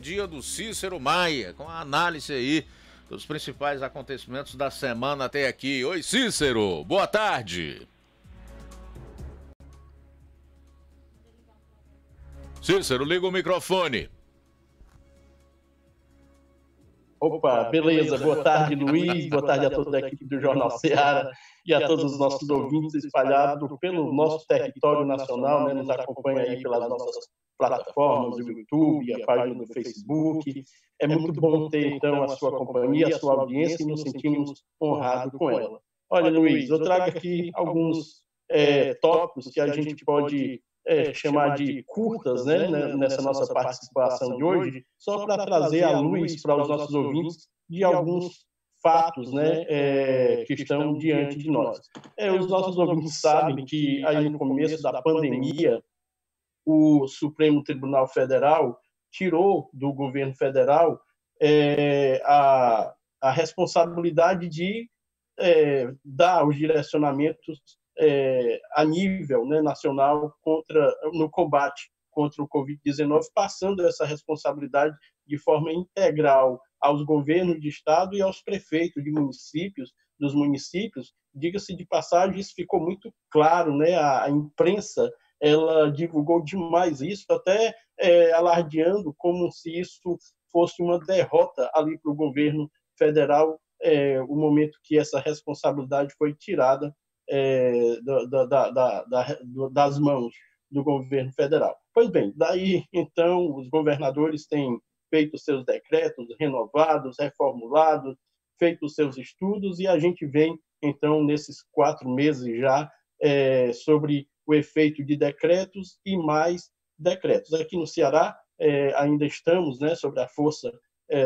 dia do Cícero Maia, com a análise aí dos principais acontecimentos da semana até aqui. Oi, Cícero, boa tarde. Cícero, liga o microfone. Opa, beleza. Boa tarde, Luiz. Boa tarde a toda a equipe do Jornal Ceará e a todos os nossos ouvintes espalhados pelo nosso território nacional, né? Nos acompanha aí pelas nossas plataformas, o YouTube, a página do Facebook. É muito bom ter, então, a sua companhia, a sua audiência, e nos sentimos honrados com ela. Olha, Luiz, eu trago aqui alguns tópicos que a gente pode chamar de curtas, né, nessa nossa participação de hoje, só para trazer à luz para os nossos ouvintes de alguns fatos, né, que estão diante de nós. Os nossos ouvintes sabem que aí no começo da pandemia, o Supremo Tribunal Federal tirou do governo federal a responsabilidade de dar os direcionamentos a nível, né, nacional no combate contra o Covid-19, passando essa responsabilidade de forma integral aos governos de estado e aos prefeitos dos municípios. Diga-se de passagem, isso ficou muito claro, né? A imprensa ela divulgou demais isso, até alardeando como se isso fosse uma derrota ali para o governo federal, o momento que essa responsabilidade foi tirada das mãos do governo federal. Pois bem, daí, então, os governadores têm feito seus decretos renovados, reformulados, feito seus estudos, e a gente vem, então, nesses 4 meses já, sobre o efeito de decretos e mais decretos. Aqui no Ceará, ainda estamos, né, sobre a força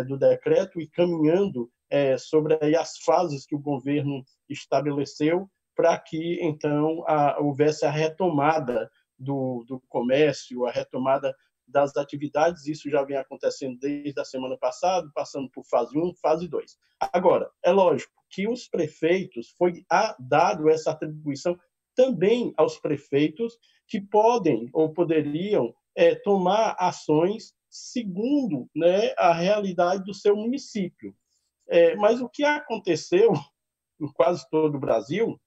do decreto e caminhando sobre aí as fases que o governo estabeleceu para que, então, houvesse a retomada do comércio, a retomada das atividades. Isso já vem acontecendo desde a semana passada, passando por fase 1, fase 2. Agora, é lógico que os prefeitos, foi dado essa atribuição também aos prefeitos, que podem ou poderiam tomar ações segundo, né, a realidade do seu município. Mas o que aconteceu em quase todo o Brasil,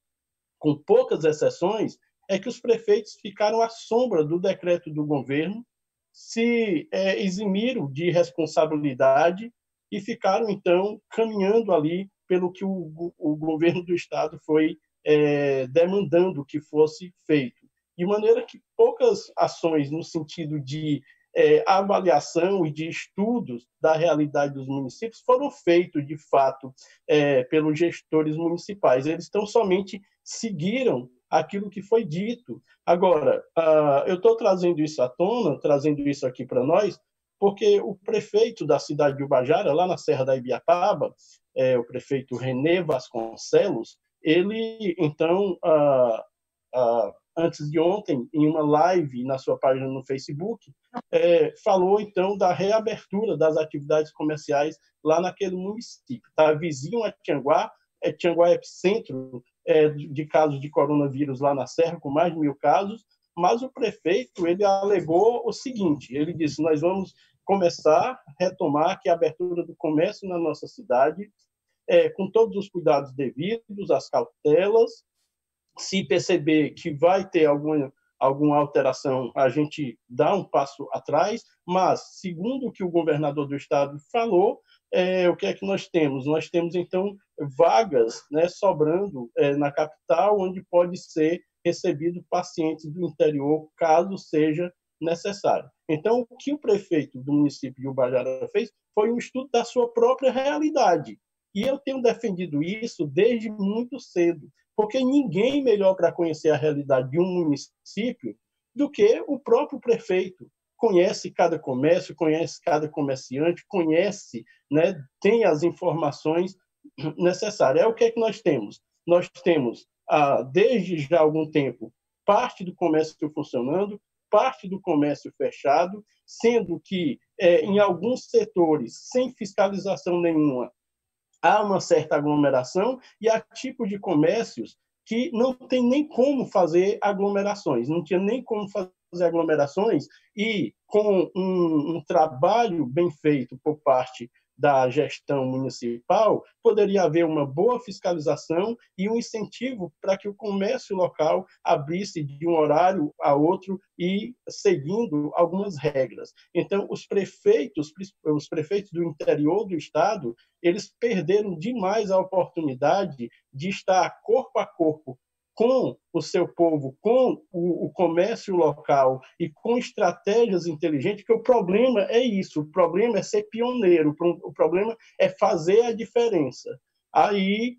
com poucas exceções, é que os prefeitos ficaram à sombra do decreto do governo, se eximiram de responsabilidade e ficaram, então, caminhando ali pelo que o governo do Estado foi demandando que fosse feito. De maneira que poucas ações no sentido de avaliação e de estudos da realidade dos municípios foram feitos, de fato, pelos gestores municipais. Eles tão somente seguiram aquilo que foi dito. Agora, eu estou trazendo isso à tona, trazendo isso aqui para nós, porque o prefeito da cidade de Ubajara, lá na Serra da Ibiapaba, o prefeito René Vasconcelos, ele, então, antes de ontem, em uma live na sua página no Facebook, falou, então, da reabertura das atividades comerciais lá naquele município. Tá? Vizinho a Tianguá, Tianguá é epicentro de casos de coronavírus lá na Serra, com mais de 1.000 casos, mas o prefeito ele alegou o seguinte, ele disse, nós vamos começar a retomar aqui a abertura do comércio na nossa cidade, com todos os cuidados devidos, as cautelas. Se perceber que vai ter alguma alteração, a gente dá um passo atrás, mas, segundo o que o governador do estado falou, o que é que nós temos? Nós temos, então, vagas, né, sobrando na capital, onde pode ser recebido pacientes do interior, caso seja necessário. Então, o que o prefeito do município de Ubajara fez foi um estudo da sua própria realidade. E eu tenho defendido isso desde muito cedo, porque ninguém melhor para conhecer a realidade de um município do que o próprio prefeito. Conhece cada comércio, conhece cada comerciante, conhece, né, tem as informações necessárias. O que é que nós temos? Nós temos, desde já algum tempo, parte do comércio funcionando, parte do comércio fechado, sendo que, em alguns setores, sem fiscalização nenhuma, há uma certa aglomeração e há tipos de comércios que não tem nem como fazer aglomerações, não tinha nem como fazer aglomerações e com um trabalho bem feito por parte da gestão municipal, poderia haver uma boa fiscalização e um incentivo para que o comércio local abrisse de um horário a outro e seguindo algumas regras. Então, os prefeitos do interior do estado, eles perderam demais a oportunidade de estar corpo a corpo com o seu povo, com o comércio local e com estratégias inteligentes, porque o problema é isso, o problema é ser pioneiro, o problema é fazer a diferença. Aí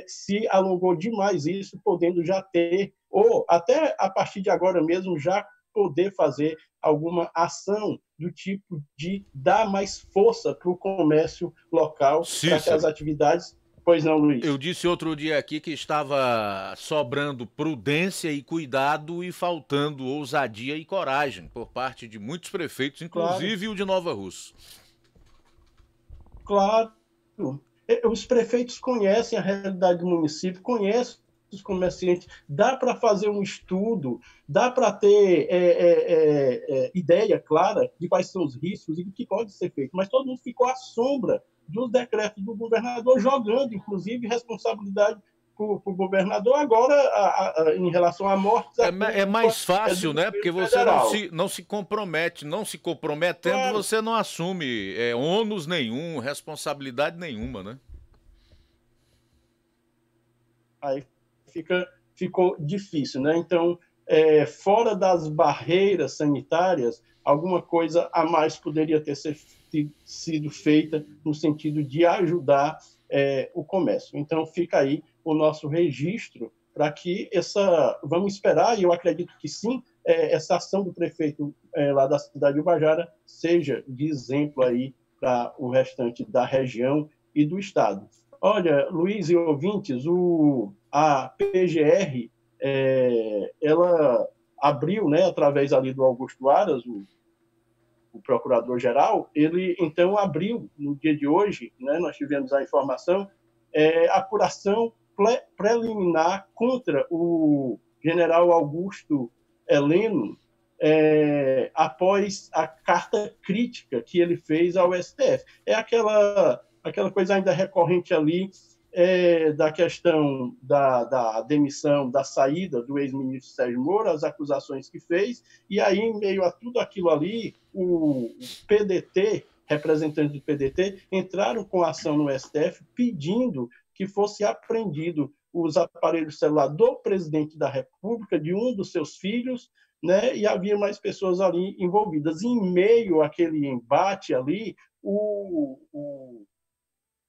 se alongou demais isso, podendo já ter, ou até a partir de agora mesmo, já poder fazer alguma ação do tipo de dar mais força para o comércio local, para que as atividades... Pois não, Luiz. Eu disse outro dia aqui que estava sobrando prudência e cuidado e faltando ousadia e coragem por parte de muitos prefeitos, inclusive o de Nova Russa. Claro. Os prefeitos conhecem a realidade do município, conhecem os comerciantes, dá para fazer um estudo, dá para ter ideia clara de quais são os riscos e do que pode ser feito, mas todo mundo ficou à sombra dos decretos do governador, jogando, inclusive, responsabilidade para o governador. Agora, em relação à morte... É mais fácil, né? Porque você não se compromete. Não se comprometendo, claro, você não assume ônus nenhum, responsabilidade nenhuma, né? Aí ficou difícil, né? Então, fora das barreiras sanitárias, alguma coisa a mais poderia ter sido feita no sentido de ajudar o comércio. Então, fica aí o nosso registro para que vamos esperar, e eu acredito que sim, essa ação do prefeito lá da cidade de Ubajara seja de exemplo aí para o restante da região e do estado. Olha, Luiz e ouvintes, a PGR, ela abriu, né, através ali do Augusto Aras, o procurador-geral, ele então abriu, no dia de hoje, né, nós tivemos a informação, apuração preliminar contra o general Augusto Heleno, após a carta crítica que ele fez ao STF. É aquela coisa ainda recorrente ali, da questão da demissão, da saída do ex-ministro Sérgio Moro, as acusações que fez, e aí, em meio a tudo aquilo ali, o PDT, representantes do PDT, entraram com ação no STF pedindo que fosse apreendido os aparelhos celulares do presidente da República, de um dos seus filhos, né, e havia mais pessoas ali envolvidas. Em meio àquele embate ali, o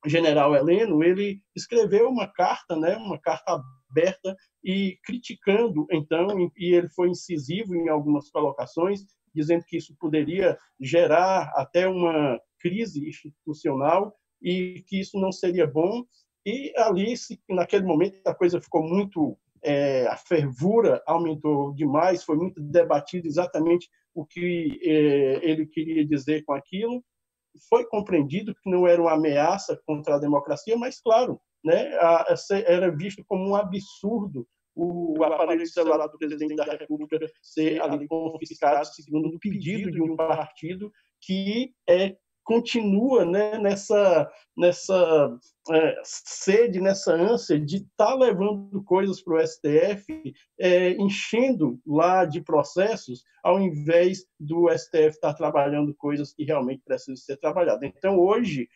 general Heleno, ele escreveu uma carta, né, uma carta aberta e criticando, então, e ele foi incisivo em algumas colocações, dizendo que isso poderia gerar até uma crise institucional e que isso não seria bom. E ali, naquele momento, a coisa ficou muito... a fervura aumentou demais, foi muito debatido exatamente o que ele queria dizer com aquilo. Foi compreendido que não era uma ameaça contra a democracia, mas, claro, né, era visto como um absurdo o aparelho celular do presidente da República ser ali confiscado segundo o pedido de um partido que continua, né, nessa sede, nessa ânsia de estar levando coisas para o STF, enchendo lá de processos, ao invés do STF estar trabalhando coisas que realmente precisam ser trabalhadas. Então, hoje,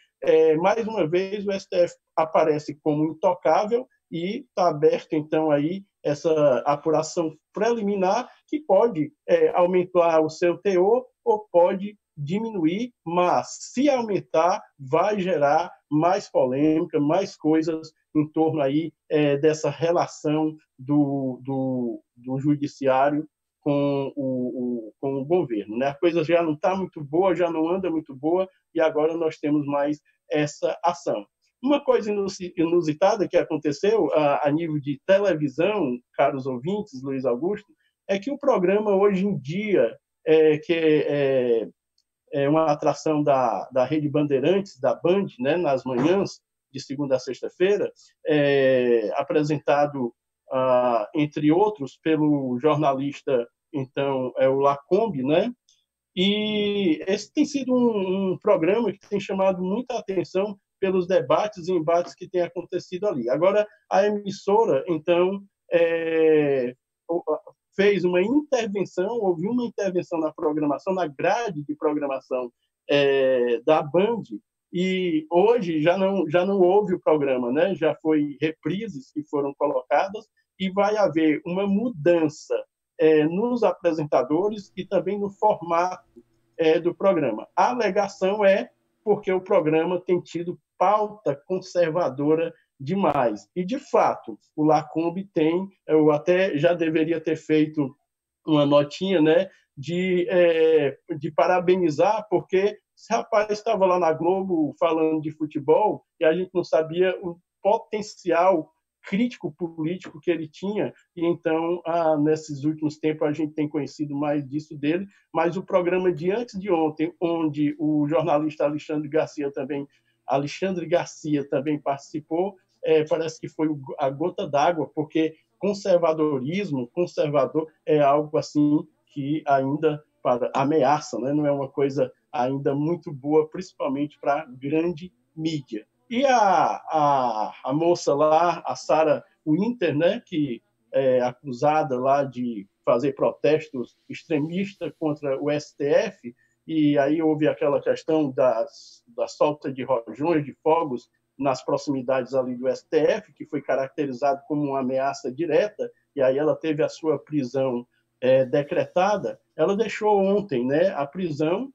mais uma vez, o STF aparece como intocável e está aberto, então, aí essa apuração preliminar que pode aumentar o seu teor ou pode diminuir, mas se aumentar, vai gerar mais polêmica, mais coisas em torno aí dessa relação do judiciário com o governo, né? A coisa já não está muito boa, já não anda muito boa, e agora nós temos mais essa ação. Uma coisa inusitada que aconteceu a nível de televisão, caros ouvintes, Luiz Augusto, é que o programa hoje em dia, que é uma atração da Rede Bandeirantes, da Band, né, nas manhãs, de segunda a sexta-feira, apresentado, entre outros, pelo jornalista então é o Lacombe, né? E esse tem sido um programa que tem chamado muita atenção pelos debates e embates que têm acontecido ali. Agora, a emissora, então, fez uma intervenção, houve uma intervenção na programação, na grade de programação da Band, e hoje já não houve o programa, né? Já foi reprises que foram colocadas, e vai haver uma mudança nos apresentadores e também no formato do programa. A alegação é porque o programa tem tido pauta conservadora demais. E, de fato, o Lacombe tem, eu até já deveria ter feito uma notinha, né, de parabenizar, porque esse rapaz estava lá na Globo falando de futebol e a gente não sabia o potencial crítico político que ele tinha, e então, nesses últimos tempos, a gente tem conhecido mais disso dele, mas o programa de antes de ontem, onde o jornalista Alexandre Garcia também participou, parece que foi a gota d'água, porque conservador é algo assim que ainda ameaça, né? Não é uma coisa ainda muito boa, principalmente para a grande mídia. E a moça lá, a Sarah Winter, né, que é acusada lá de fazer protestos extremistas contra o STF, e aí houve aquela questão da solta de rojões, de fogos, nas proximidades ali do STF, que foi caracterizado como uma ameaça direta, e aí ela teve a sua prisão decretada. Ela deixou ontem, né, a prisão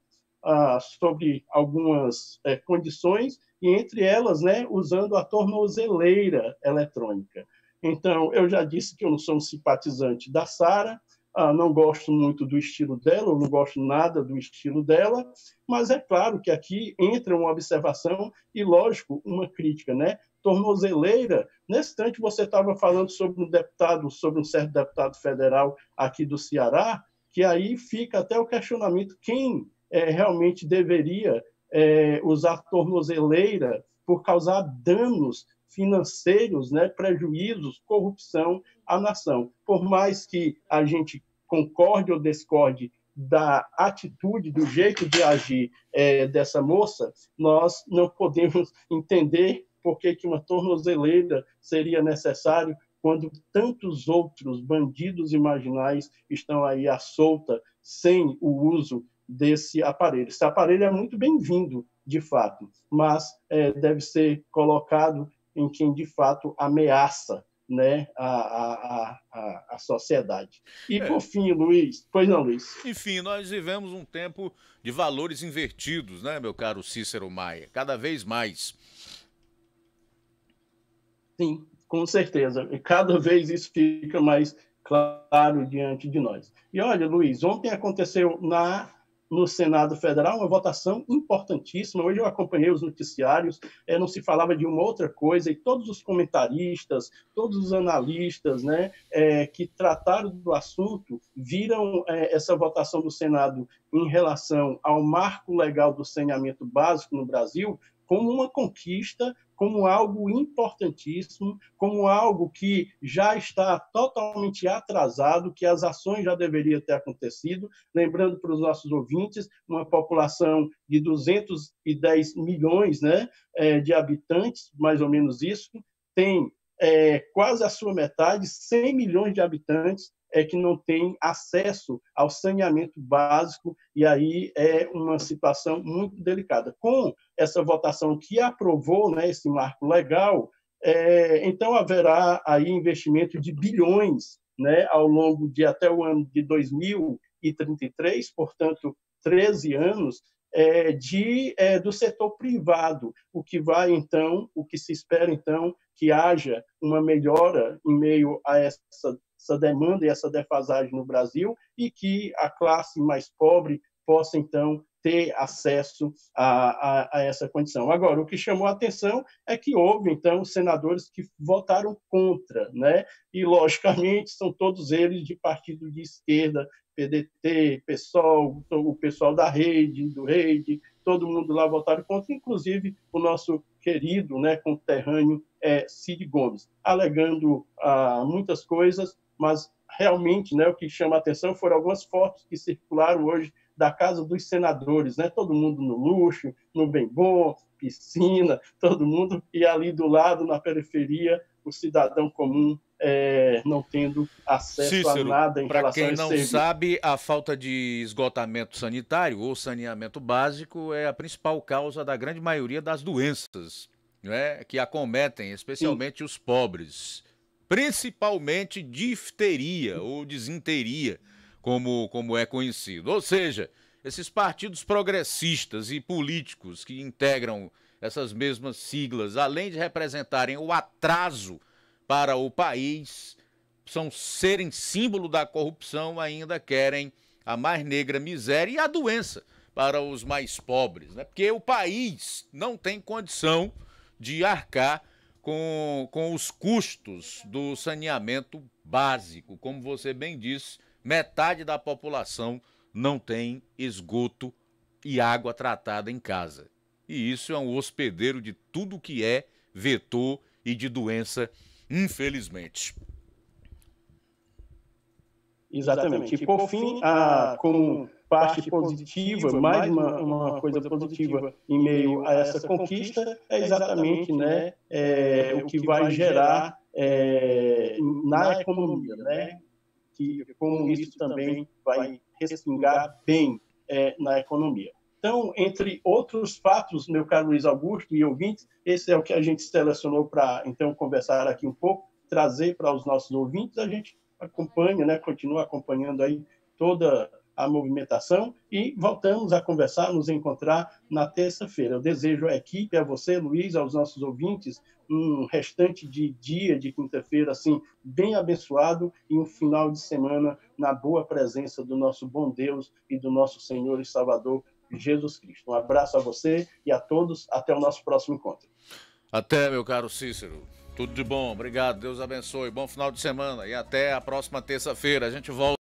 sobre algumas condições, e entre elas, né, usando a tornozeleira eletrônica. Então, eu já disse que eu não sou um simpatizante da Sarah, não gosto muito do estilo dela, eu não gosto nada do estilo dela, mas é claro que aqui entra uma observação e, lógico, uma crítica, né? Tornozeleira, nesse instante você estava falando sobre um certo deputado federal aqui do Ceará, que aí fica até o questionamento quem realmente deveria usar tornozeleira por causar danos financeiros, né, prejuízos, corrupção à nação. Por mais que a gente concorde ou discorde da atitude, do jeito de agir dessa moça, nós não podemos entender por que uma tornozeleira seria necessário quando tantos outros bandidos imaginais estão aí à solta sem o uso desse aparelho. Esse aparelho é muito bem-vindo, de fato, mas deve ser colocado em quem, de fato, ameaça, né, a sociedade. E, por fim, Luiz... Pois não, Luiz? Enfim, nós vivemos um tempo de valores invertidos, né, meu caro Cícero Maia? Cada vez mais. Sim, com certeza. E cada vez isso fica mais claro diante de nós. E olha, Luiz, ontem aconteceu no Senado Federal uma votação importantíssima. Hoje eu acompanhei os noticiários, não se falava de uma outra coisa, e todos os comentaristas, todos os analistas, né, que trataram do assunto viram essa votação do Senado em relação ao marco legal do saneamento básico no Brasil como uma conquista, como algo importantíssimo, como algo que já está totalmente atrasado, que as ações já deveriam ter acontecido. Lembrando para os nossos ouvintes, uma população de 210 milhões, né, de habitantes, mais ou menos isso, tem quase a sua metade, 100 milhões de habitantes, que não tem acesso ao saneamento básico, e aí é uma situação muito delicada. Com essa votação que aprovou, né, esse marco legal, então haverá aí investimento de bilhões, né, ao longo de até o ano de 2033, portanto, 13 anos, do setor privado, o que se espera, então, que haja uma melhora em meio a essa demanda e essa defasagem no Brasil, e que a classe mais pobre possa, então, ter acesso a essa condição. Agora, o que chamou a atenção é que houve, então, senadores que votaram contra, né? E, logicamente, são todos eles de partido de esquerda, PDT, PSOL, o pessoal da Rede, do Rede, todo mundo lá votaram contra, inclusive o nosso querido, né, conterrâneo Cid Gomes, alegando muitas coisas, mas realmente, né, o que chama a atenção foram algumas fotos que circularam hoje da casa dos senadores, né? Todo mundo no luxo, no bem bom, piscina, todo mundo, e ali do lado, na periferia, o cidadão comum não tendo acesso Cícero, a nada em para relação a quem esse não serviço. sabe, a falta de esgotamento sanitário ou saneamento básico é a principal causa da grande maioria das doenças, né, que acometem especialmente Sim. os pobres, principalmente difteria ou disenteria, como é conhecido. Ou seja, esses partidos progressistas e políticos que integram essas mesmas siglas, além de representarem o atraso para o país, serem símbolo da corrupção, ainda querem a mais negra miséria e a doença para os mais pobres, né? Porque o país não tem condição de arcar com os custos do saneamento básico. Como você bem disse, metade da população não tem esgoto e água tratada em casa. E isso é um hospedeiro de tudo que é vetor e de doença, infelizmente. Exatamente. E, por fim, como parte positiva, mais uma coisa positiva em meio a essa conquista, é exatamente, né, o que vai gerar na economia, né? Que, como isso também vai respingar bem na economia. Então, entre outros fatos, meu caro Luiz Augusto e ouvintes, esse é o que a gente selecionou para, então, conversar aqui um pouco, trazer para os nossos ouvintes. A gente acompanha, né, continua acompanhando aí toda a movimentação e voltamos a conversar, nos encontrar na terça-feira. Eu desejo à equipe, a você, Luiz, aos nossos ouvintes, um restante de dia, de quinta-feira, assim, bem abençoado e um final de semana na boa presença do nosso bom Deus e do nosso Senhor e Salvador, Jesus Cristo. Um abraço a você e a todos. Até o nosso próximo encontro. Até, meu caro Cícero. Tudo de bom. Obrigado. Deus abençoe. Bom final de semana e até a próxima terça-feira. A gente volta.